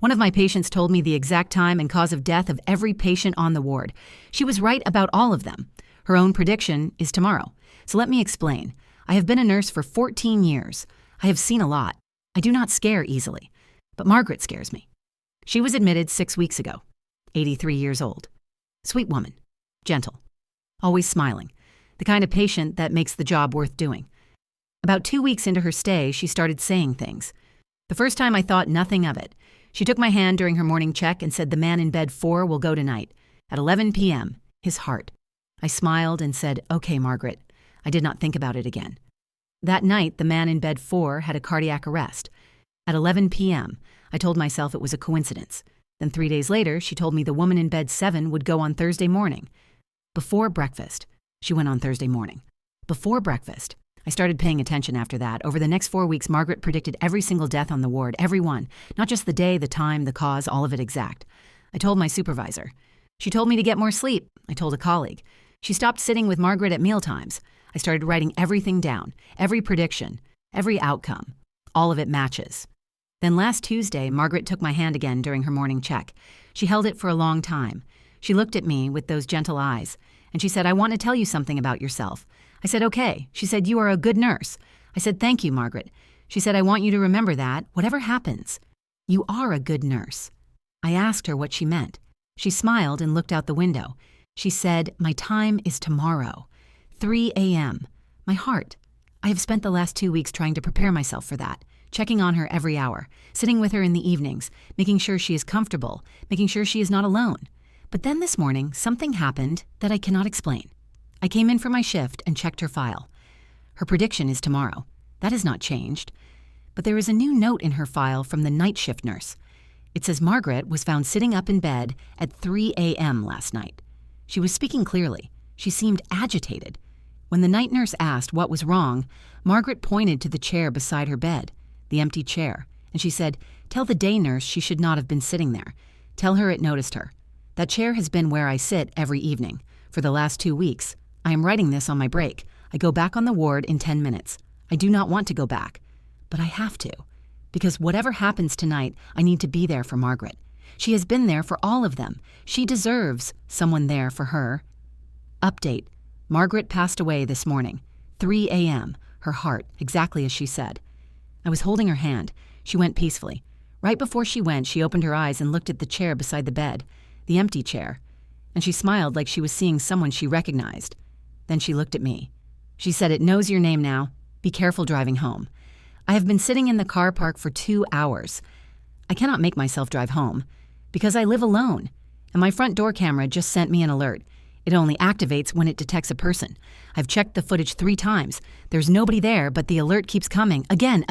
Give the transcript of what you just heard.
One of my patients told me the exact time and cause of death of every patient on the ward. She was right about all of them. Her own prediction is tomorrow. So let me explain. I have been a nurse for 14 years. I have seen a lot. I do not scare easily. But Margaret scares me. She was admitted 6 weeks ago. 83 years old. Sweet woman. Gentle. Always smiling. The kind of patient that makes the job worth doing. About 2 weeks into her stay, she started saying things. The first time I thought nothing of it. She took my hand during her morning check and said the man in bed 4 will go tonight. At 11 p.m., his heart. I smiled and said, "Okay, Margaret." I did not think about it again. That night, the man in bed 4 had a cardiac arrest. At 11 p.m., I told myself it was a coincidence. Then 3 days later, she told me the woman in bed 7 would go on Thursday morning. Before breakfast. She went on Thursday morning. Before breakfast. I started paying attention after that. Over the next 4 weeks, Margaret predicted every single death on the ward, every one. Not just the day, the time, the cause, all of it exact. I told my supervisor. She told me to get more sleep. I told a colleague. She stopped sitting with Margaret at mealtimes. I started writing everything down, every prediction, every outcome. All of it matches. Then last Tuesday, Margaret took my hand again during her morning check. She held it for a long time. She looked at me with those gentle eyes, and she said, "I want to tell you something about yourself." I said, "Okay." She said, "You are a good nurse." I said, "Thank you, Margaret." She said, "I want you to remember that, whatever happens, you are a good nurse." I asked her what she meant. She smiled and looked out the window. She said, "My time is tomorrow, 3 a.m. My heart. I have spent the last 2 weeks trying to prepare myself for that, checking on her every hour, sitting with her in the evenings, making sure she is comfortable, making sure she is not alone. But then this morning, something happened that I cannot explain. I came in for my shift and checked her file. Her prediction is tomorrow. That has not changed. But there is a new note in her file from the night shift nurse. It says Margaret was found sitting up in bed at 3 a.m. last night. She was speaking clearly. She seemed agitated. When the night nurse asked what was wrong, Margaret pointed to the chair beside her bed, the empty chair, and she said, "Tell the day nurse she should not have been sitting there. Tell her it noticed her. That chair has been where I sit every evening. For the last 2 weeks. I am writing this on my break. I go back on the ward in 10 minutes. I do not want to go back. But I have to. Because whatever happens tonight, I need to be there for Margaret. She has been there for all of them. She deserves someone there for her." Update. Margaret passed away this morning. 3 a.m. Her heart, exactly as she said. I was holding her hand. She went peacefully. Right before she went, she opened her eyes and looked at the chair beside the bed, the empty chair. And she smiled like she was seeing someone she recognized. Then she looked at me. She said, "It knows your name now. Be careful driving home." I have been sitting in the car park for 2 hours. I cannot make myself drive home because I live alone, and my front door camera just sent me an alert. It only activates when it detects a person. I've checked the footage 3 times. There's nobody there, but the alert keeps coming again.